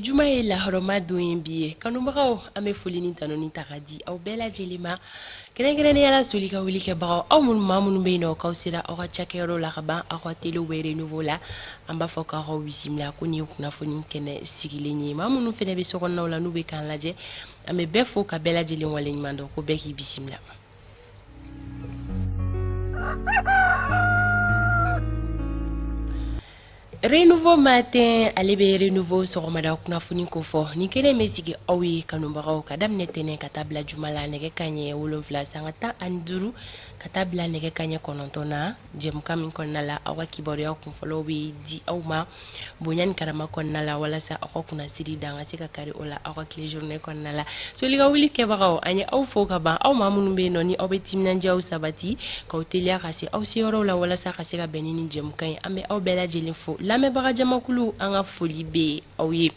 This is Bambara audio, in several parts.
juma ye lahɔrɔma don ye bi ye kanubagaw an bɛ foli ni tanuni ta ka di aw bɛɛ lajɛlen ma kɛrɛnkɛrɛnnenya soli ka wuli kɛbagaw aw maa minnu bɛ yen nɔ k'aw sera aw ka cakɛyɔrɔ la ka ban aw ka teliw bɛ renouveau la an b'a fɔ k'aw bisimila ko nin ye kunnafoni kɛnɛ sigilen ye maa minnu fana bɛ sokɔnɔnaw la n'u bɛ k'an lajɛ an bɛ bɛɛ fo ka bɛɛ lajɛlen waleɲuman dɔn ko bɛɛ k'i bisimila. Renouveau matin ale bɛ renouveau sɔgɔmada kunnafoni ko fɔ nin kelen bɛ sigi aw ye kanubagaw ka daminɛ tɛnɛ ka taa bila juma la nɛgɛ kanɲɛ 7 sanga 15 ka taa bila nɛgɛ kanɲɛ 9 na jɛmukan min kɔnɔna la aw ka kibaruyaw kunfɔlɔw bɛ di aw ma bonya ni karama kɔnɔna la walasa aw ka kunnasiri da an ka se ka kari o la aw ka tile journée kɔnɔna la soli ka wuli kɛbagaw an ye aw fo ka ban aw maa minnu bɛ yen nɔ ni aw bɛ timinandiyaw sabati k'aw teliya ka se aw seyɔrɔw la walasa ka se ka bɛn ni jɛmukan ye an bɛ aw bɛɛ lajɛlen fo lamɛnbaga jamakulu an ka foli bɛ aw ye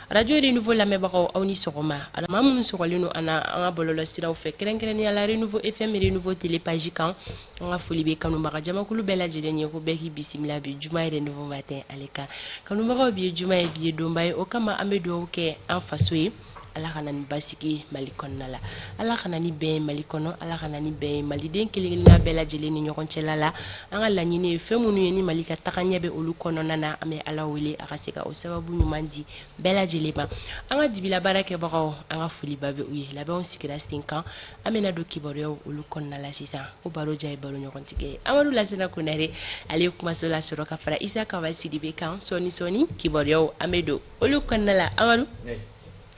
radio renouveau lamɛnbagaw aw ni sɔgɔma maa minnu sɔgɔlen don an ka bɔlɔlɔsiraw fɛ kɛrɛnkɛrɛnnenya la renouveau FM renouveau télépage kan an ka foli bɛ kanubaga jamakulu bɛɛ lajɛlen ye ko bɛɛ k'i bisimila bi juma ye renouveau matin ale kan kanubagaw bi ye juma ye bi ye donba ye o kama an bɛ dugawu kɛ an faso ye ala kana ni basigi mali kɔnɔna la ala kana ni bɛn mali kɔnɔ ala kana ni bɛn maliden kelen-kelenna bɛɛ lajɛlen ni ɲɔgɔn cɛla la an ka laɲini ye fɛn minnu ye ni mali ka tagaɲɛ bɛ olu kɔnɔna na an bɛ ala wele a ka se ka o sababu ɲuman di bɛɛ lajɛlen ma an ka dibila baara kɛbagaw an ka foliba bɛ u ye labɛnw sigira sen kan an bɛna don kibaruyaw olu kɔnɔna la sisan ko baro ja ye baro ɲɔgɔn tigɛ ye amadu lasina konare ale ye kumaso la sɔrɔ ka fara isa kawa sidibe kan sɔɔni kibaruyaw an bɛ don olu kɔnɔna la amadu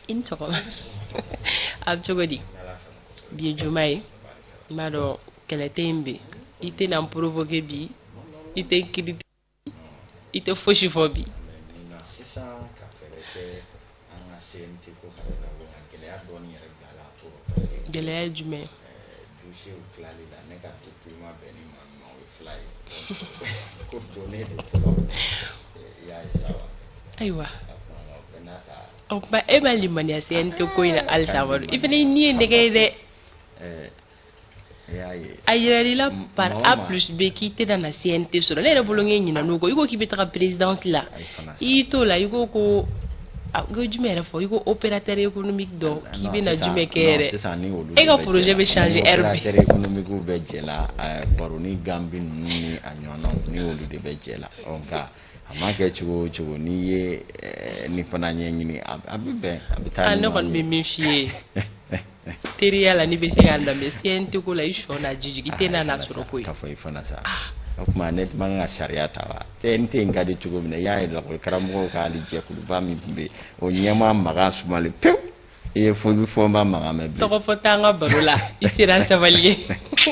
i ni sɔgɔma a bɛ cogo di bi ye juma ye n b'a dɔn kɛlɛ tɛ yen bi i tɛ na n provoquer bi i tɛ n critiquer i tɛ fosi fɔ bi sisan ka fɛɛrɛ kɛ an ka CNT ko ka gɛlɛya dɔɔni yɛrɛ bila la to parce que gɛlɛya ye jumɛn dossier tilali la ne ka document bɛɛ ni maa o ye fila ye ko donné de fɔlɔ i y'a ye sa wa ayiwa o kuma e ma limaniya CNT ko in na halisa Amadu i fana n'i ye nɛgɛ ye dɛ a yirali la par A plus B k'i tɛ na CNT sɔrɔ ne yɛrɛ bolo n ye ɲinɛ n'o kɔ i ko k'i bɛ taga présidence la i y'i t'o la i ko jumɛn yɛrɛ fɔ i ko opérateur économique dɔ k'i bɛ na jumɛn kɛ yɛrɛ e ka projet bɛ changer heure bɛɛ opérateur économique bɛ jɛ la baro ni Gambie ninnu ni a ɲɔgɔnnaw ni olu de bɛ jɛ la nka a ma kɛ cogo o cogo n'i ye ni fana ɲɛɲini a bɛ bɛn a bɛ taa ne kɔni bɛ min f'i ye teriya la ni bɛ se k'a lamɛn CNT ko la i sɔ na jijigi i tɛ na sɔrɔ ko ye ka fɔ i fana sa o tuma ne man ka sariya ta wa CNT in ka di cogo min na i y'a ye lakɔli karamɔgɔw ka hali jɛkuluba min tun bɛ yen o ɲɛmaa Makan Sumale pewu i ye fɔ n ba Makan mɛn bilen tɔgɔ fɔ t'an ka baro la i sera sabali ye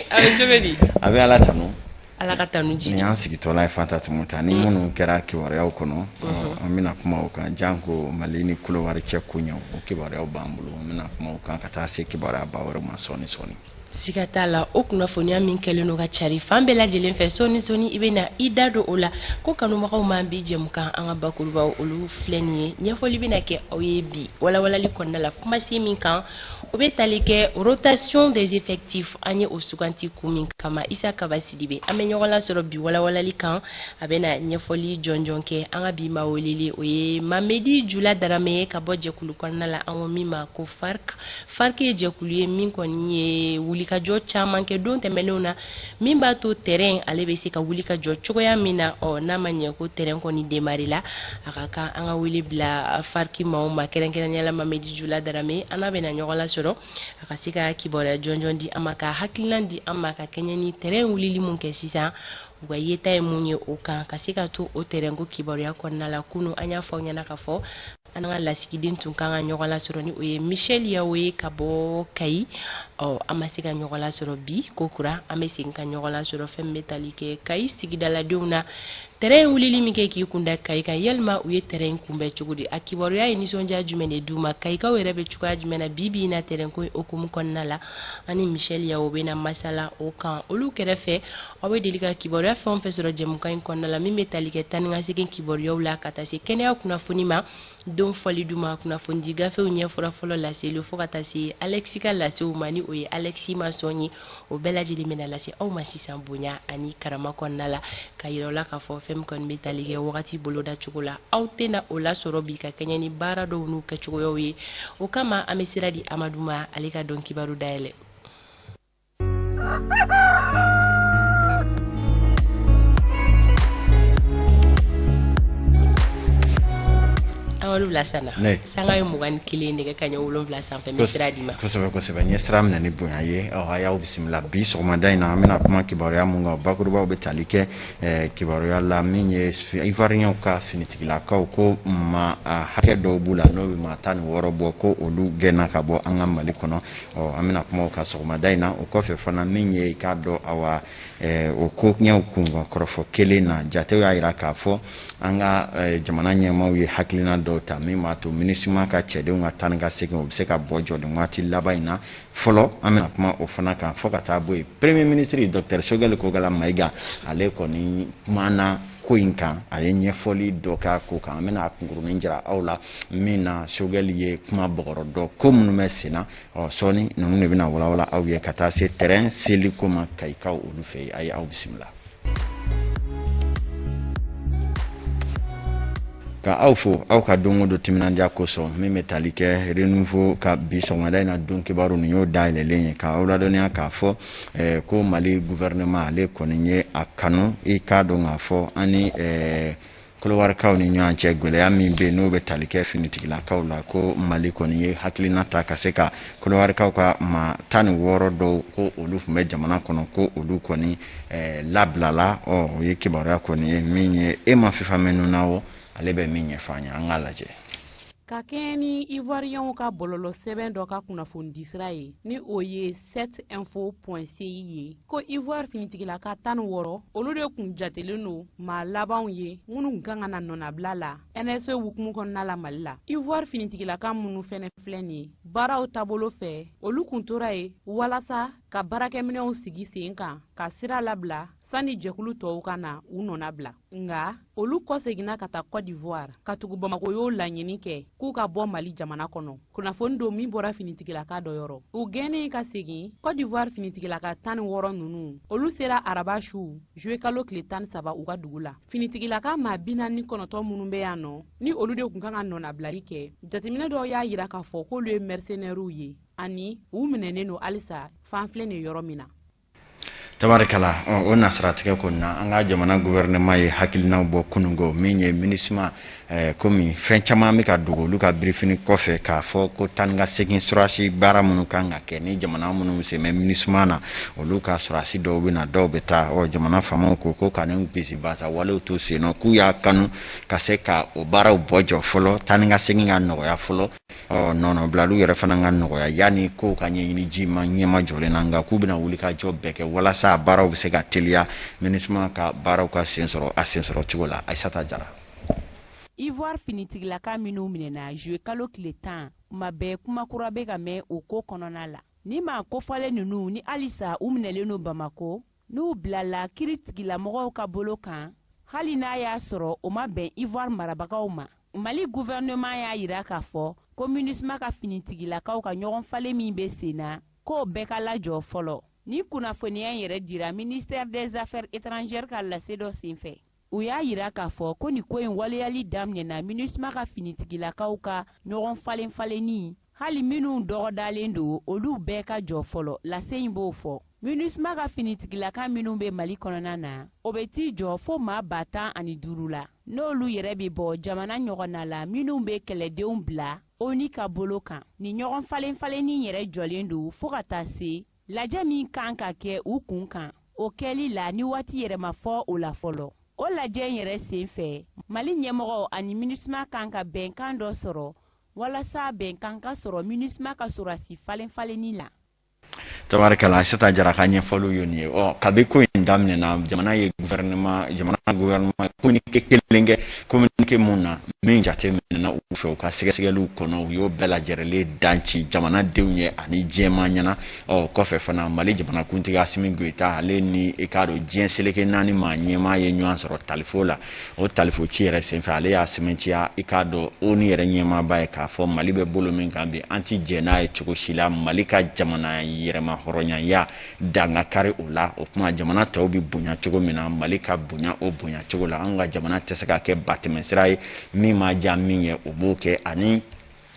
a bɛ cogo di a bɛ ala tanu ala ka tanu jigi ni y'an sigitɔla ye Fanta Tumuta ni minnu kɛra kibaruyaw kɔnɔ an bɛna kuma o kan janko Mali ni Côte cɛ ko ɲɛ o kibaruyaw b'an bolo an bɛna kuma o kan ka taa se kibaruya ba wɛrɛ ma sɔɔni siga t'a la o kunnafoniya min kɛlen don ka cari fan bɛɛ lajɛlen fɛ sɔɔni i bɛ na i da don o la ko kanubagaw m'an bi jɛmukan an ka bakurubaw olu filɛ nin ye ɲɛfɔli bɛna kɛ aw ye bi walawalali kɔnɔna la kumasen min kan o bɛ tali kɛ rotation des effectifs an ye o suganti kun min kama Isa Kaba Sidibe an bɛ ɲɔgɔn lasɔrɔ bi walawalali kan a bɛna ɲɛfɔli jɔnjɔn kɛ an ka bi maa weleli o ye Mamedi Jula Darame ka bɔ jɛkulu kɔnɔna la an ko min ma ko FARC ye jɛkulu ye min kɔni ye wulikajɔ caman kɛ don tɛmɛnenw na min b'a to terrain ale bɛ se ka wulikajɔ cogoya min na n'a ma ɲɛ ko terrain kɔni démarrer la a ka kan an ka wele bila FARC maaw ma kɛrɛnkɛrɛnnenya la Mamedi Jula Darame an n'a bɛna ɲɔgɔn lasɔrɔ a ka se ka kibaruya jɔnjɔn di an ma ka hakilina di an ma ka kɛɲɛ ni terrain wulili mun kɛ sisan u ka yeta ye mun ye o kan ka se ka to o terrain ko kibaruya kɔnɔna la kunun an y'a fɔ ɲɛna ka fɔ an ka lasigiden tun kan ka ɲɔgɔn lasɔrɔ ni o ye Michel Yawe ka bɔ Kayi an ma se ka ɲɔgɔn lasɔrɔ bi ko kura an bɛ segin ka ɲɔgɔn lasɔrɔ fɛn bɛ tali kɛ Kayi sigidaladenw na terrain wulili min kɛ k'i kunda Kayi kan yalima u ye terrain kunbɛn cogo di a kibaruya ye nisɔndiya jumɛn de d'u ma Kayikaw yɛrɛ bɛ cogoya jumɛn na bi in na terrain ko hukumu kɔnɔna la ani Michel Yawe bɛ na masala o kan olu kɛrɛfɛ aw bɛ deli ka kibaruya fɛn o fɛn sɔrɔ jɛmukan in kɔnɔna la min bɛ tali kɛ taa ni ka segin kibaruyaw la ka taa se kɛnɛya kunnafoni ma don fɔli d'uma kunnafoni di gafew ɲɛfɔlɔ fɔlɔ laseli fo ka taa se Alexis ka lasew ma ni o ye Alexis Masɔn ye o bɛɛ lajɛlen bɛna lase aw ma sisan bonya ani karama kɔnɔna la ka yira la k'a fɔ fɛn FM kɔni bɛ tali kɛ wagati boloda cogo la aw tɛna o lasɔrɔ bi ka kɛɲɛ ni baara dɔw n'u kɛcogoyaw ye o kama an bɛ sira di Amadu ma ale ka dɔn kibaru dayɛlɛ. Wolonwula sana sanga ye 21 nɛgɛ kaɲɛ 7 sanfɛ n bɛ sira di ma kosɛbɛ n ye sira minɛ ni bonya ye a y'aw bisimila bi sɔgɔmada in na an bɛna kuma kibaruya mun kan bakurubaw bɛ tali kɛ kibaruya la min ye ivoiriyɛnw ka finitigilakaw ko ma hakɛ dɔw b'u la n'o bɛ maa 16 bɔ ko olu gɛnna ka bɔ an ka Mali kɔnɔ an bɛna kuma o kan sɔgɔmada in na o kɔfɛ fana min ye k'a dɔn awa o ko ɲɛw kun kɔrɔfɔ kelen na jatew y'a jira k'a fɔ an ka jamana ɲɛmaaw ye hakilina dɔw ta min b'a to MINUSMA ka cɛdenw ka taa ni ka segin o bɛ se ka bɔ jɔlen waati laban in na fɔlɔ an bɛna kuma o fana kan fɔ ka taa bɔ yen Premier ministre Dr Sogɛli Kɔgala Mayiga ale kɔni kumana ko in kan a ye ɲɛfɔli dɔ k'a ko kan an bɛna kunkurunin jira aw la min na Sogɛli ye kuma bɔgɔrɔ dɔ ko minnu bɛ sen na sɔɔni ninnu de bɛna walawala aw ye ka taa se terrain seliko ma Kayikaw olu fɛ yen a ye aw bisimila. Ka aw fo aw ka dongo do timinandiya kosɔn min bɛ tali kɛ renouveau ka bi sɔgɔmada in na don kibaru nin y'o dayɛlɛlen ye ka aw ladɔnniya k'a fɔ ko Mali gouvernement ale kɔni ye a kanu i k'a dɔn k'a fɔ ani Kolowarikaw ni ɲɔgɔn cɛ gɛlɛya min bɛ n'o bɛ tali kɛ finitigilakaw la ko Mali kɔni ye hakilina ta ka se ka Kolowarikaw ka maa 16 dɔw ko olu tun bɛ jamana kɔnɔ ko olu kɔni labilala o ye kibaruya kɔni ye min ye Ema Fifa Menuna ale bɛ min ɲɛfɔ an ye an k'a lajɛ. Ka kɛɲɛ ni Ivoiriyɛnw ka bɔlɔlɔ sɛbɛn dɔ ka kunnafoni sira ye ni o ye 7info.ci ye ko Ivoire finitigilaka 16 olu de kun jatelen don maa labanw ye minnu kan ka na nɔnabila la NSE hukumu kɔnɔna la Mali la. Ivoire finitigilaka minnu fɛnɛ filɛ nin ye baaraw taabolo fɛ olu kun tora ye walasa ka baarakɛminɛnw sigi sen kan ka sira labila sani jɛkulu tɔw ka na u nɔnabila nga olu kɔseginna ka taa Côte d'Ivoire ka tugu Bamako y'o laɲini kɛ k'u ka bɔ Mali jamana kɔnɔ kunnafoni do min bɔra finitigilaka dɔ yɔrɔ u gɛnnen ka segin Côte d'Ivoire finitigilaka 16 ninnu olu sera araba su juillet kalo tile 13 u ka dugu la finitigilaka maa 49 minnu bɛ yan nɔ ni olu de kun kan ka nɔnabilali kɛ jateminɛ dɔw y'a yira k'a fɔ k'olu ye mercenaires ye ani u minɛnen don halisa fan filɛ nin yɔrɔ min na. Tabarikala o nasaratigɛ kɔni na an ka jamana gouvernement ye hakilinaw bɔ kunungo min ye MINUSMA komi fɛn caman bɛ ka dogo olu ka briefing kɔfɛ k'a fɔ ko taa ni ka segin sɔrɔsi baara minnu kan ka kɛ ni jamana minnu bɛ se MINUSMA na olu ka sɔrɔsi dɔw bɛ na dɔw bɛ taa jamana faamaw ko ka ni bisi basa walew to sen nɔ k'u y'a kanu ka se ka o baaraw bɔ jɔ fɔlɔ taa ni ka segin ka nɔgɔya fɔlɔ nɔnɔ bilaliw yɛrɛ fana ka nɔgɔya yanni ko ka ɲɛɲini ji ma ɲɛma jɔlen na nka k'u bɛna wuli ka jɔ bɛɛ kɛ walasa baaraw bɛ se ka teliya MINUSMA ka baaraw ka sen sɔrɔ a sen sɔrɔ cogo la Aïssata Jara. Ivoire finitigilaka minnu minɛna juillet kalo tile 10 kuma bɛɛ kuma kura bɛ ka mɛn o ko kɔnɔna la ni maa kofɔlen ninnu ni halisa u minɛlen don Bamako n'u bilala kiritigilamɔgɔw ka bolo kan hali n'a y'a sɔrɔ o ma bɛn Ivoire marabagaw ma Mali gouvernement y'a yira k'a fɔ ko MINUSMA ka finitigilakaw ka ɲɔgɔn falen min bɛ sen na k'o bɛɛ ka lajɔ fɔlɔ ni kunnafoniya yɛrɛ dira ministère des affaires étrangères ka lase dɔ senfɛ u y'a yira k'a fɔ ko ni ko in waleyali daminɛna MINUSMA ka finitigilakaw ka ɲɔgɔn falen-falenni hali minnu dɔgɔdalen don olu bɛɛ ka jɔ fɔlɔ lase in b'o fɔ MINUSMA ka finitigilaka minnu bɛ Mali kɔnɔna na o bɛ t'i jɔ fo maa 15 la n'olu yɛrɛ bɛ bɔ jamana ɲɔgɔnna la minnu bɛ kɛlɛdenw bila ONU ka bolo kan ni ɲɔgɔn falen-falenni yɛrɛ jɔlen don fo ka taa se lajɛ min kan ka kɛ u kun kan o kɛli la ni waati yɛrɛ ma fɔ o la fɔlɔ o lajɛ yɛrɛ senfɛ Mali ɲɛmɔgɔ ani MINUSMA kan ka bɛnkan dɔ sɔrɔ walasa bɛnkan ka sɔrɔ MINUSMA ka sɔrɔsi falen-falenni la. Tabarikala Aïssata Jara ka ɲɛfɔliw ye nin ye kabi ko in daminɛna jamana gouvernement communiqué kelen kɛ communiqué mun na min jate minɛna u fɛ u ka sɛgɛsɛgɛliw kɔnɔ u y'o bɛɛ lajɛrɛlen danci jamanadenw ye ani diɲɛma ɲɛna kɔfɛ fana Mali jamanakuntigi Asimi Goïta ale ni i k'a dɔn diɲɛ seleke 4 maa ɲɛmaa ye ɲɔgɔn sɔrɔ talifo la o talifo ci yɛrɛ senfɛ ale y'a sɛmɛntiya i k'a dɔn ONU yɛrɛ ɲɛmaaba ye k'a fɔ Mali bɛ bolo min kan bi an ti jɛ n'a ye cogo si la Mali ka jamana yɛrɛma ma horonya danga kare ola o kuma jamana taw bi bonya cogo mina malika bonya o bonya cogo la anga jamana tesaka ke batemesrai mi ma jaminye oboke ani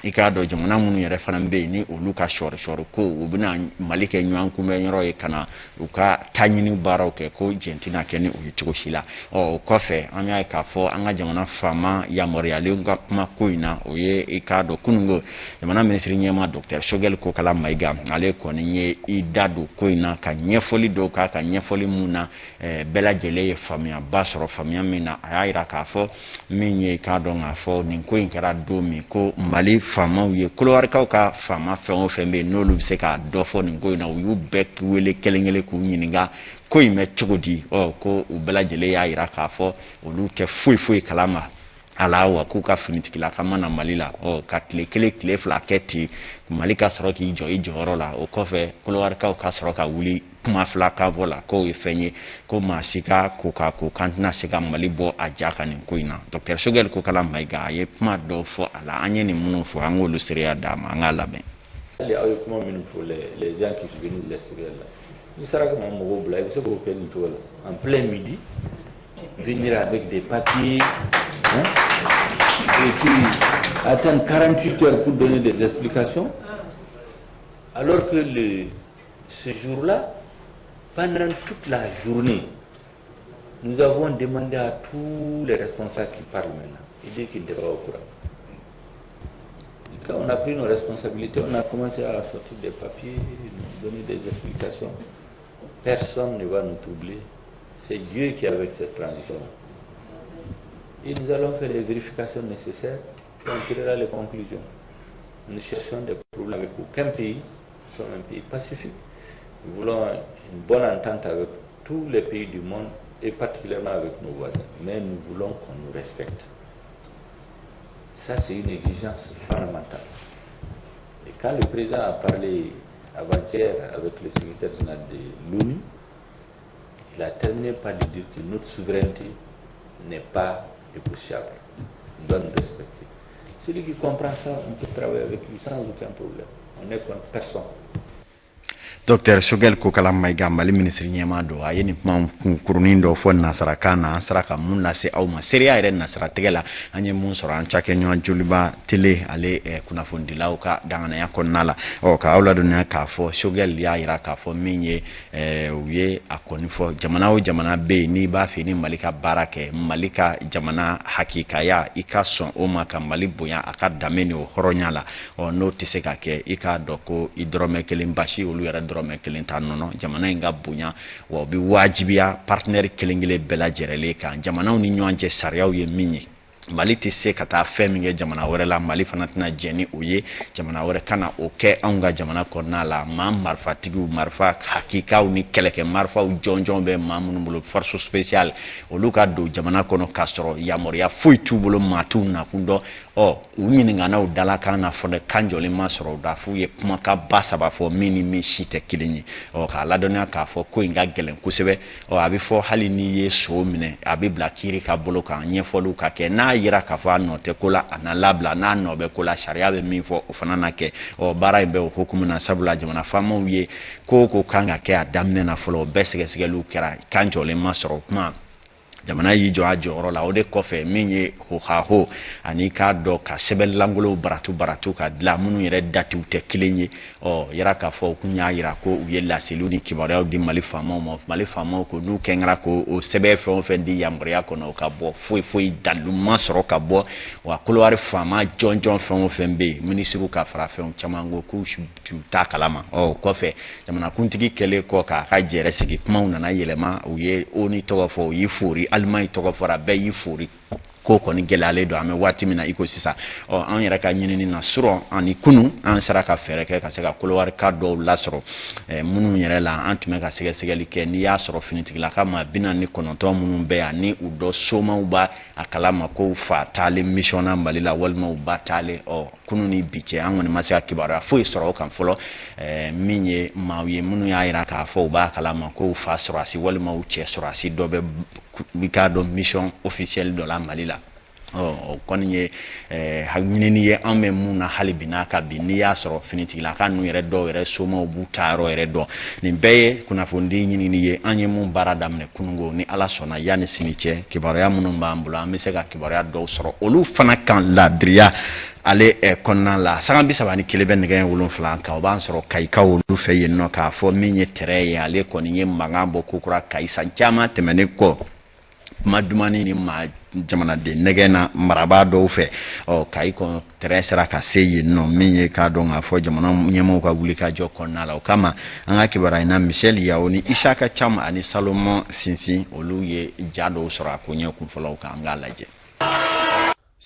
ikado jamana munu yere fana be ni olu ka shor ko ubina malike nyan kuma nyoro e kana uka tanyini baraw ke ko jentina ke ni uyi cogo shila o kofe anya ka fo anga jamana fama ya moriale nga kuma kuina oye ikado kunungo jamana ministri nyema Dr. Shogel ko kala maiga ale ko ni idado kuina ka nyefoli do ka nyefoli muna bela jele famia basoro famia mina ayira ka fo minye ikado nga fo ni ko inkara do mi ko mali fama uye kulwarka ka fama fɛn fɛn be n'olu bɛ se ka dɔ fɔ nin ko in na u y'u bɛɛ wele kelen k'u ɲininka ko in bɛ cogo di ko u bɛɛ lajɛlen y'a yira k'a fɔ olu tɛ foyi kalama ala wa k'u ka finitigila ka mana Mali la ka tile kelen tile fila kɛ ten Mali ka sɔrɔ k'i jɔ i jɔyɔrɔ la o kɔfɛ kulwarkaw ka sɔrɔ ka wuli kuma fila ka bɔ la k'o ye fɛn ye ko maa si ka ko kan tɛna se ka Mali bɔ a ja ka nin ko in na Dr. Shogel ko kala Mayiga a ye kuma dɔ fɔ a la an ye nin minnu fɔ an k'olu seereya d'a ma an k'a lamɛn. Hali aw ye kuma minnu fɔ les gens qui sont venus de l'extérieur là ni sera ka mɔgɔw bila i bɛ se k'o kɛ nin cogo la en plein midi venir avec des papiers et puis attendre 48 heures pour donner des explications alors que ce jour-là pendant toute la journée nous avons demandé à tous les responsables qui parlent maintenant et dire qu'ils n'étaient pas au courant. Quand on a pris nos responsabilités, on a commencé à sortir des papiers, nous donner des explications. Personne ne va nous troubler. C'est Dieu qui est avec cette transition. Et nous allons faire les vérifications nécessaires et on tirera les conclusions. Nous cherchons des problèmes avec aucun pays. Nous sommes un pays pacifique. Nous voulons une bonne entente avec tous les pays du monde et particulièrement avec nos voisins. Mais nous voulons qu'on nous respecte. Ça, c'est une exigence fondamentale. Et quand le président a parlé avant-hier avec le secrétaire général de l'ONU, il a terminé par lui dire que notre souveraineté n'est pas négociable. On doit nous respecter. Celui qui comprend ça, on peut travailler avec lui sans aucun problème. On n'est contre personne. Dr. Shogel ko kala Mayiga Mali ministre nyema do ayeni kuma kurunin do fo nasara kana saraka mun lase aw ma seria ire nasara tegela anye mun soro an chake nyo juliba tele ale kuna fondi lauka dangana ya konnala ka awla do nya ka fo Shogel ya ira ka fo minye uye akoni fo jamana be ni ba fi ni Malika barake Malika jamana hakika ya ikaso o maka Mali boya aka dameni o horonyala no tiseka ke ika doko idrome kelimbashi olu yara drome kelenta nono jamana inga bunya wa bi wajibiya partner kelengele bela jerele kan jamana ni nyanje sariyaw ye minyi Mali ti se kata fɛn jamana wɛrɛ la Mali fana tɛna jɛni o ye jamana wɛrɛ kana o kɛ anw ka jamana kɔnɔna la maa marifatigiw marifa hakikaw ni kɛlɛkɛ marifaw jɔnjɔn bɛ maa minnu bolo force spéciale olu ka don jamana kɔnɔ k'a sɔrɔ yamaruya foyi t'u bolo maa t'u nakun dɔn u ɲininkanaw dala kan na fɔ kan jɔlen ma sɔrɔ da f'u ye kumakan ba saba fɔ min ni min si tɛ kelen ye k'a ladɔnniya k'a fɔ ko in ka gɛlɛn kosɛbɛ a bɛ fɔ hali n'i ye so minɛ a bɛ bila kiiri ka bolo kan ɲɛfɔliw ka kɛ n'a yira k'a fɔ a nɔ tɛ ko la a na labila n'a nɔ bɛ ko la sariya bɛ min fɔ o fana na kɛ baara in bɛ o hukumu na sabula jamana faamaw ye ko kan ka kɛ a daminɛ na fɔlɔ o bɛɛ sɛgɛsɛgɛliw kɛra kan jɔlen ma sɔrɔ kuma jamana y'i jɔ a jɔyɔrɔ la o de kɔfɛ min ye hohaho ani k'a dɔn ka sɛbɛnlangolo baratu ka dilan minnu yɛrɛ datiw tɛ kelen ye yɛrɛ k'a fɔ u kun y'a yira ko u ye laseliw ni kibaruyaw di Mali faamaw ma Mali faamaw ko n'u kɛngara ko o sɛbɛn fɛn o fɛn di yamaruya kɔnɔ o ka bɔ foyi daluma sɔrɔ ka bɔ wa Kolowari faama jɔnjɔn fɛn o fɛn bɛ yen minisiriw ka fara fɛnw caman ko k'u t'a kalama kɔfɛ jamanakuntigi kɛlen kɔ k'a ka jɛrɛ sigi kumaw nana yɛlɛma u ye ONU tɔgɔ fɔ u y'i fori Allemagne tɔgɔ fɔra bɛɛ y'i fori ko kɔni gɛlɛyalen don an bɛ waati min na i ko sisan an yɛrɛ ka ɲinini na surɔ ani kunu an sera ka fɛɛrɛ kɛ ka se ka Kolowari ka dɔw lasɔrɔ minnu yɛrɛ la an tun bɛ ka sɛgɛsɛgɛli kɛ n'i y'a sɔrɔ finitigilaka maa 49 minnu bɛ yan ni u dɔ somaw b'a a kalama ko fa taalen mission na Mali la walima u ba taalen kunu ni bi cɛ an kɔni ma se ka kibaruya foyi sɔrɔ o kan fɔlɔ min ye maaw ye minnu y'a yira k'a fɔ u b'a kalama ko u fa sɔrɔsi walima u cɛ sɔrɔsi dɔ bɛ i k'a dɔn mission officielle dɔ la Mali la o kɔni ye haɲinini ye an bɛ mun na hali bi n'a ka bi n'i y'a sɔrɔ finitigilaka ninnu yɛrɛ dɔw yɛrɛ somɔgɔw b'u ta yɔrɔ yɛrɛ dɔn nin bɛɛ ye kunnafoni ɲinini ye an ye mun baara daminɛ kunungo ni ala sɔnna yanni sini cɛ kibaruya minnu b'an bolo an bɛ se ka kibaruya dɔw sɔrɔ olu fana kan ladiriya ale kɔnɔna la sanga 31 bɛ nɛgɛ 7 kan o b'an sɔrɔ Kayika olu fɛ yen nɔ k'a fɔ min ye terrain ye ale kɔni ye mankan bɔ kokura Kayi san caman tɛmɛnen kɔ kuma dumani ni ma jamanaden nɛgɛ na marabaa dɔw fɛ Kayi kɔn terrain sera ka se yen nɔ min ye k'a dɔn k'a fɔ jamana ɲɛmɔgɔw ka wuli ka jɔ kɔnɔna la o kama an ka kibaruya in na Michel Yao ni Isaka Cham ani Salomon Sinsin olu ye ja dɔw sɔrɔ a ko ɲɛ kunfɔlɔw kan an k'a lajɛ.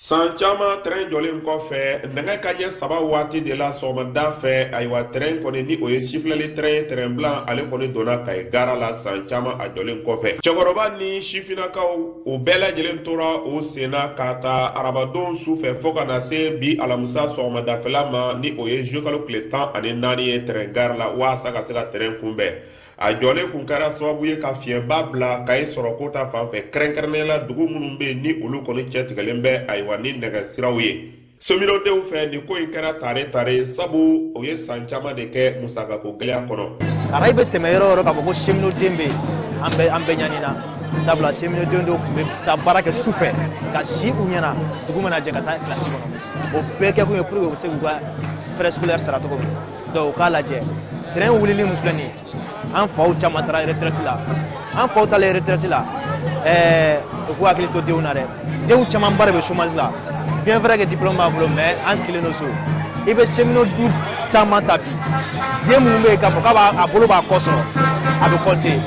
San caman terrain jɔlen kɔfɛ nɛgɛ kanɲɛ 3 waati de la sɔgɔmada fɛ ayiwa terrain kɔni ni o ye sifilɛli terrain blanc ale kɔni donna Kayi gara la san caman a jɔlen kɔfɛ cɛkɔrɔba ni sifinakaw o bɛɛ lajɛlen tora o senna ka taa arabadon su fɛ fo ka na se bi alamisa sɔgɔmadafɛla ma ni o ye kalo tile 14 ye terrain gara la waasa ka se ka terrain kunbɛn a jɔlen kun kɛra sababu ye ka fiɲɛba bila Kayi sɔrɔ ko ta fanfɛ kɛrɛnkɛrɛnnenya la dugu minnu bɛ ni olu kɔni cɛtigɛlen bɛ ayiwa ni nɛgɛ siraw ye sominadenw fɛ nin ko in kɛra tare sabu o ye san caman de kɛ musakako gɛlɛya kɔnɔ arayi bɛ tɛmɛ yɔrɔ yɔrɔ k'a fɔ ko seminaden bɛ an bɛ ɲanina sabula seminaden dɔw tun bɛ taa baara kɛ su fɛ ka si u ɲɛna dugu mana jɛ ka taa kilasi kɔnɔ o bɛɛ kɛ kun ye pour que u bɛ se k'u ka frais scolaire sara cogo min donc u k'a lajɛ terrain wulili min filɛ nin ye an faw caman taara retraite la an faw taalen retraite la u k'u hakili to denw na dɛ denw caman ba de bɛ chômage la bien vrai que diplôme b'a bolo mais an sigilen don so i bɛ seminɔ du caman ta bi den minnu bɛ yen k'a fɔ k'a bolo b'a kɔ sɔrɔ a bɛ compter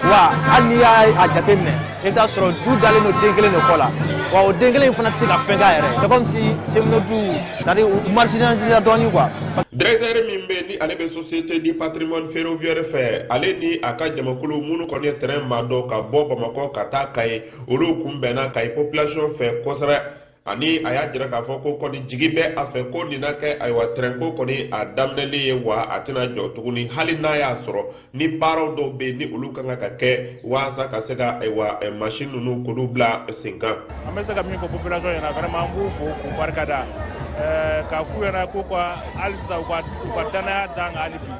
wa hali n'i y'a jateminɛ i bɛ taa sɔrɔ du dalen don den kelen de kɔ la wa o den kelen in fana tɛ se ka fɛn k'a yɛrɛ c'est comme si seminɔ du c'est-à-dire u marginalisé dɔɔnin quoi. Directeur min bɛ ni ale bɛ société du patrimoine ferroviaire fɛ ale ni a ka jamakulu minnu kɔni ye terrain maa dɔ ka bɔ Bamakɔ ka taa Kayi olu kunbɛnna Kayi population fɛ kosɛbɛ ani a y'a jira k'a fɔ ko kɔni jigi bɛ a fɛ ko nin na kɛ ayiwa terrain ko kɔni a daminɛlen ye wa a tɛna jɔ tuguni hali n'a y'a sɔrɔ ni baaraw dɔw bɛ ni olu kan ka kɛ waasa ka se ka ayiwa machine ninnu k'olu bila sen kan. An bɛ se ka min fɔ population ɲɛna vraiment an b'u fo k'u barikada k'a f'u ɲɛna ko halisa u ka danaya d'an kan hali bi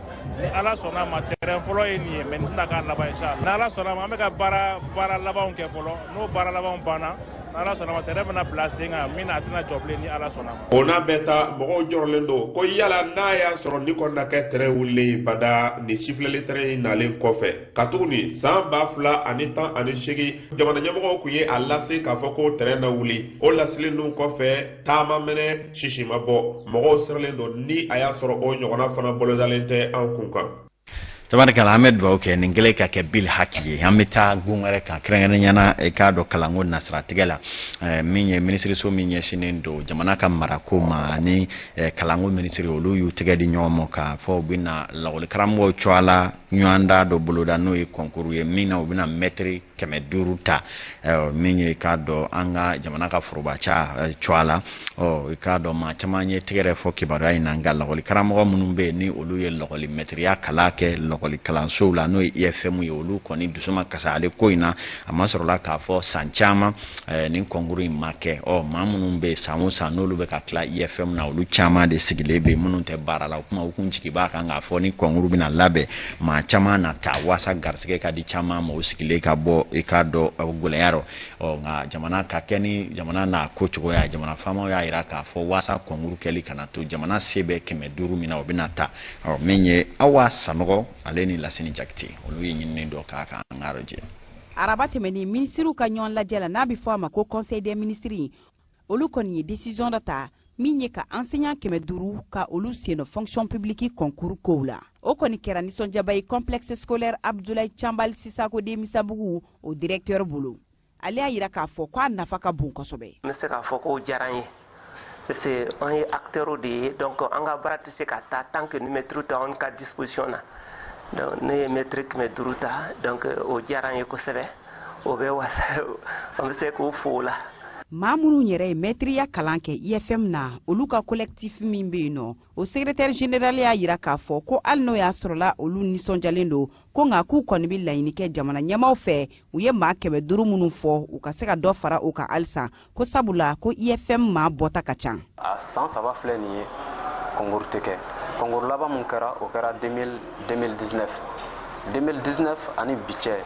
ni ala sɔnna ma terrain fɔlɔ ye nin ye mais nin tɛna k'a laban inchallah ni ala sɔnna ma an bɛ ka baara labanw kɛ fɔlɔ n'o baara labanw banna ala sɔnna ma terrain bɛna bila sen kan min na a tɛna jɔ bilen ni ala sɔnna ma. O n'a bɛɛ ta mɔgɔw jɔrɔlen don ko yala n'a y'a sɔrɔ ni kɔni na kɛ terrain wulilen bada ni sifilɛli terrain in nalen kɔfɛ ka tuguni san 2018 jamana ɲɛmɔgɔw kun ye a lase k'a fɔ ko terrain na wuli o lasilen ninnu kɔfɛ taama mɛnɛ sisi ma bɔ mɔgɔw siralen don ni a y'a sɔrɔ o ɲɔgɔnna fana bolodalen tɛ an kun kan. tabarikala an bɛ dugawu kɛ nin kɛlen ka kɛ bil haki ye an bɛ taa gun wɛrɛ kan kɛrɛnkɛrɛnnenya i k'a dɔn kalanko nasiratigɛ la min ye minisiriso min ɲɛsinnen don jamana ka marako ma ani kalanko minisiri olu y'u tɛgɛ di ɲɔgɔn ma k'a fɔ u bɛna lakɔli karamɔgɔw cɔ a la ɲɔgɔn da dɔ boloda n'o ye kɔnkuru ye min na u bɛna mɛtiri 500 ta min ye i k'a dɔn an ka jamana ka forobaca cɔ a la i k'a dɔn maa caman ye tɛgɛrɛ fɔ kibaruya in na nka lakɔli karamɔgɔ minnu bɛ yen ni olu ye lakɔli mɛtiriya kalan kɛ lakɔli kalansow la n'o ye IFM ye olu kɔni dusuma kasa ale ko in na a ma sɔrɔla k'a fɔ san caman nin kɔnkuru in ma kɛ maa minnu bɛ san o san n'olu bɛ ka tila IFM na olu caman de sigilen bɛ minnu tɛ baara la o kuma u kun jigi b'a kan k'a fɔ ni kɔnkuru bɛna labɛn maa caman na ta waasa garisɛgɛ ka di caman ma o sigilen ka bɔ i k'a dɔn gɛlɛya rɔ nka jamana ka kɛ ni jamana n'a ko cogoya jamana faamaw y'a jira k'a fɔ waasa kɔnkuru kɛli kana to jamana se bɛ 500 min na o bɛna ta min ye Awa Sanɔgɔ ale ni Lasini Jakite olu ye ɲinini dɔ k'a kan an ka rɔjɛ. Araba tɛmɛni ministiriw ka ɲɔgɔn lajɛ la n'a bɛ fɔ a ma ko conseil des ministres olu kɔni ye décision dɔ ta min ye ka enseignant 500 ka olu sen no fonction publique concours kow la o kɔni kɛra nisɔndiyaba ye complexe scolaire Abdoulaye Chambal Sisako de Misabugu o directeur bolo ale y'a jira k'a fɔ k'a nafa ka bon kosɛbɛ. N bɛ se k'a fɔ k'o diyara n ye parce que an ye acteur de ye donc an ka baara tɛ se ka taa tant que maitre tɛ anw ka disposition na donc ne ye maitre 500 ta donc o diyara n ye kosɛbɛ o bɛ wasa an bɛ se k'o fo o la maa minnu yɛrɛ ye mɛtiriya kalan kɛ IFM na olu ka collectif min bɛ yen nɔ o secrétaire général y'a yira k'a fɔ ko hali n'o y'a sɔrɔla olu nisɔndiyalen don ko nka k'u kɔni bɛ laɲini kɛ jamana ɲɛmaaw fɛ u ye maa 500 minnu fɔ u ka se ka dɔ fara u kan halisa ko sabula ko IFM maa bɔta ka ca. a san 3 filɛ nin ye concours tɛ kɛ concours laban mun kɛra o kɛra 2019 ani bi cɛ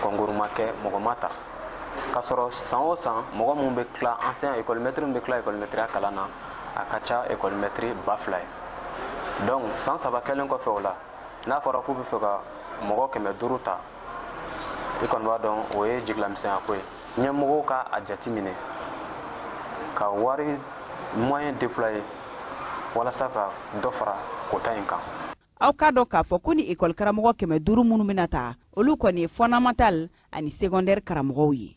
concours ma kɛ mɔgɔ ma ta ka sɔrɔ san o san mɔgɔ mun bɛ tila ancien école maître bɛ tila école maître kalan na a ka ca école maître 2000 ye donc san 3 kɛlen kɔfɛ o la n'a fɔra k'u bɛ fɛ ka mɔgɔ 500 ta i kɔni b'a dɔn o ye jigilamisɛnya ko ye ɲɛmɔgɔw ka a jateminɛ ka wari moyen déployer walasa ka dɔ fara kota in kan. aw k'a dɔn k'a fɔ ko ni école karamɔgɔ 500 minnu bɛna ta olu kɔni ye fondamental ani secondaire karamɔgɔw ye.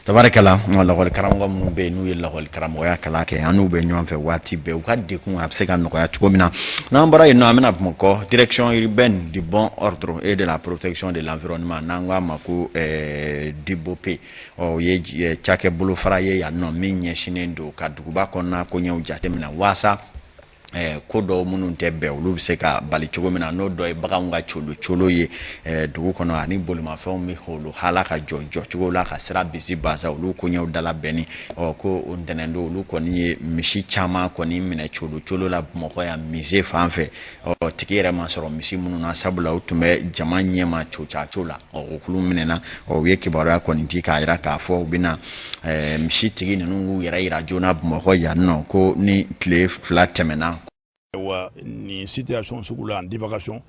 tabarakala lakɔli karamɔgɔ minnu bɛ yen n'u ye lakɔli karamɔgɔya kalan kɛ an n'u bɛ ɲɔgɔn fɛ waati bɛɛ u ka dekun a bɛ se ka nɔgɔya cogo min na n'an bɔra yen nɔ an bɛna Bamakɔ direction urbaine du bon ordre et de la protection de l'environnement n'an k'a ma ko DBOP o ye cakɛ bolofara ye yan nɔ min ɲɛsinnen don ka duguba kɔnɔna koɲɛw jateminɛ waasa ko dɔw minnu tɛ bɛn olu bɛ se ka bali cogo min na n'o dɔ ye baganw ka colo ye dugu kɔnɔ ani bolimafɛnw bɛ olu hala ka jɔ cogo la ka sira bisi basa olu koɲɛw dala bɛnni ko o ntɛnɛn don olu kɔni ye misi caman kɔni minɛ colo la Bamakɔ yan musée fan fɛ tigi yɛrɛ ma sɔrɔ misi minnu na sabula u tun bɛ jama ɲɛma cocaco la o kulu minɛna u ye kibaruya kɔni di k'a jira k'a fɔ u bɛna misi tigi ninnu yɛrɛ yira joona Bamakɔ yan nɔ ko ni tile 2 tɛmɛna wa ni situation sugu la en divagation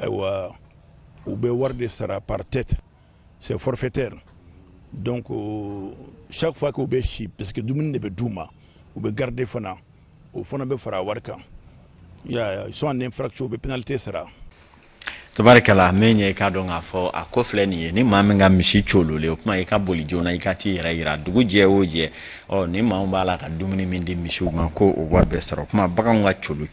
wa ou be wari de sara par tête c'est forfaitaire donc chaque fois que ou be chi parce que dumuni de be duma ou be garder fana o fana be fara wari kan ya ils sont en infraction be pénalité sara. tabarakala menye ka dɔn k'a fɔ a ko filɛ nin ye ni maa min ka misi colole o kuma i ka boli joona i ka t'i yɛrɛ yira dugu jɛ o jɛ ni maa b'a la ka dumuni min di misiw ma ko o wari bɛɛ sɔrɔ kuma baganw ka colo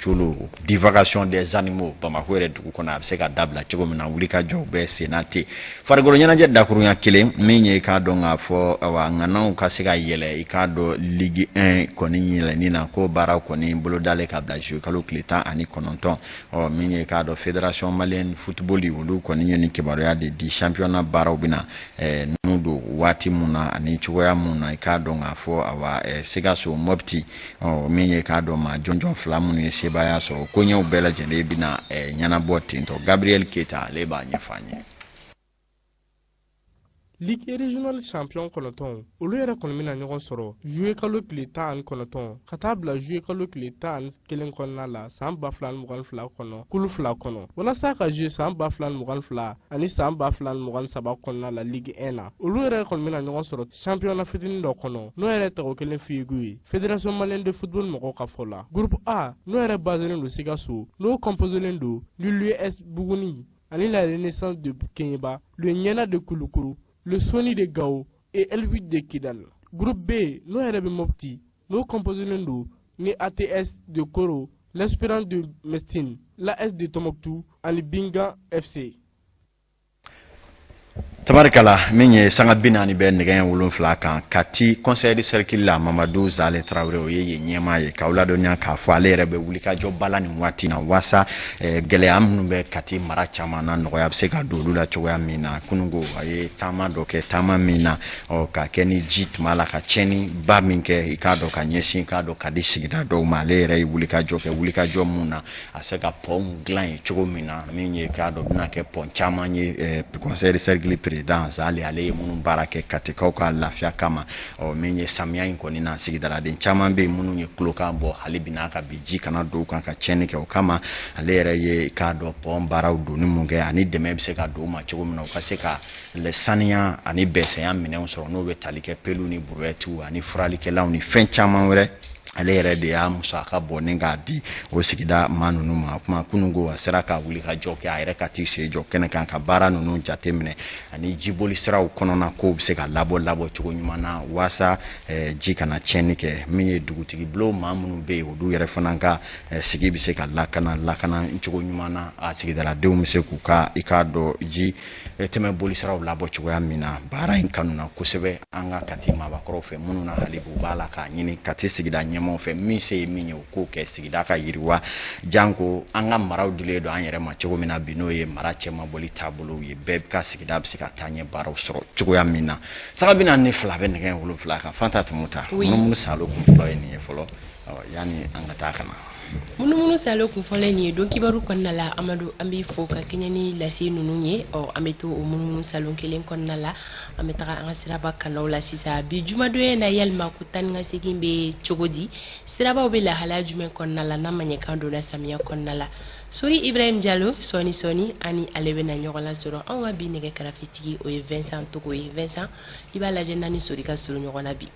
divagation des animaux Bamakɔ yɛrɛ dugu kɔnɔ a bɛ se ka dabila cogo min na wuli ka jɔ bɛɛ senna ten farikolo ɲɛnajɛ dakurunya kelen min ye k'a dɔn k'a fɔ ŋanaw ka se ka yɛlɛ i k'a dɔn Ligue 1 kɔni yɛlɛnni na ko baaraw kɔni bolodalen ka bila juillet kalo tile 19 min ye k'a dɔn fédération malienne football olu kɔni ye ni kibaruya de di championnat baaraw bɛna n'u don waati mun na ani cogoya mun na i k'a dɔn k'a fɔ Sikaso Mopti min ye k'a dɔn maa jɔnjɔn 2 minnu ye sebaaya sɔrɔ koɲɛw bɛɛ lajɛlen bɛna ɲɛnabɔ tentɔ Gabriel Keita ale b'a ɲɛfɔ an ye. Ligue régional champion kɔnɔntɔn olu yɛrɛ kɔni bɛna ɲɔgɔn sɔrɔ juillet kalo tile 19 ka taa bila juillet kalo tile 11 kɔnɔna la san 2022 kɔnɔ kulu 2 kɔnɔ walasa ka juillet san 2022 ani san 2023 kɔnɔna la Ligue 1 na olu yɛrɛ kɔni bɛna ɲɔgɔn sɔrɔ championnat fitinin dɔ kɔnɔ n'o yɛrɛ tɔgɔ kelen fiigu ye fédération malienne de football mɔgɔw ka fɔ la groupe A n'o yɛrɛ baselen don Sikaso n'o composelen don l'US Buguni ani la Renaissance de Kenyeba le Nyana de Kulukuru le Sony de Gao et L8 de Kidal. Groupe B, nous avons Mopti, nous composons ni ATS de Koro, l'Espérance de Mestine, l'AS de Tomoktu, et le Binga FC. tabarikala min ye sanga 40 bɛ nɛgɛ 7 kan kati conseil de cercle la Mamadou Zale Traoré o ye ɲɛma ye k'aw ladɔnya k'a fɔ ale yɛrɛ bɛ wuli ka jɔ bala nin waati na wasa gɛlɛya minnu bɛ kati mara caman na nɔgɔya bɛ se ka don olu la cogoya min na kunungo a ye taama dɔ kɛ taama min na ka kɛ ni ji tuma la ka tiɲɛni ba min kɛ i k'a dɔn ka ɲɛsin k'a dɔn ka di sigida dɔw ma ale yɛrɛ ye wuli ka jɔ kɛ wuli ka jɔ mun na a se ka pɔnw dilan ye cogo min na min ye k'a dɔn bɛna kɛ pɔn caman ye conseil de cercle président Zale ale ye minnu baara kɛ katikaw ka lafiya kama min ye samiya in kɔni na sigidaraden caman bɛ minnu ye kulokan bɔ hali bi n'a ka bi ji kana don kan ka tiɲɛni kɛ o kama ale yɛrɛ ye k'a dɔn pɔn baaraw donni mun kɛ ani dɛmɛ bɛ se ka don u ma cogo min na u ka se ka saniya ani bɛsɛnya minɛnw sɔrɔ n'o bɛ tali kɛ pelu ni buruwɛtiw ani furalikɛlaw ni fɛn caman wɛrɛ ale yɛrɛ de y'a musaka bɔ ni k'a di o sigida maa ninnu ma kuma kunungo a sera ka wuli ka jɔ kɛ a yɛrɛ ka t'i sen jɔ kɛnɛ kan ka baara ninnu jate minɛ ani jiboli siraw kɔnɔna kow bɛ se ka labɔ cogo ɲuman na waasa ji kana tiɲɛni kɛ min ye dugutigi bulon maa minnu bɛ yen olu yɛrɛ fana ka sigi bɛ se ka lakana cogo ɲuman na a sigidaladenw bɛ se k'u ka i k'a dɔn ji tɛmɛ boli siraw labɔ cogoya min na baara in kanu na kosɛbɛ an ka kati maabakɔrɔw fɛ minnu na hali u b'a la k'a ɲini kati sigida ɲɛmaaw fɛ min se ye min ye o k'o kɛ sigida ka yiriwa janko an ka maraw dilen don an yɛrɛ ma cogo min na bi n'o ye mara cɛma bɔli taabolow ye bɛɛ ka sigida bɛ se ka taa ɲɛ baaraw sɔrɔ cogoya min na saga bɛna ni fila bɛ nɛgɛ wolonfila kan Fanta Tumuta munumunu salo kun fɔlɔ ye nin ye fɔlɔ yani an ka taa kana munumunu salo kun fɔlɔ nin ye don kibaru kɔnɔna la Amadu an bɛ fɔ ka kɛɲɛ ni lase ninnu ye an bɛ to o munumunu salon kelen kɔnɔna la an bɛ taga an ka siraba kanaw la sisan bi jumadonya na yalima ko tan ni ka segin bɛ cogo di sirabaw bɛ lahalaya jumɛn kɔnɔna la n'a ma ɲɛ kan donna samiya kɔnɔna la Sori Ibrahim Diallo sɔni ani ale bɛna ɲɔgɔn la sɔrɔ anw ka bi nɛgɛ kɛrɛfɛtigi o ye Vincent Togo ye Vincent i b'a lajɛ n'ani Sori ka surun ɲɔgɔn na bi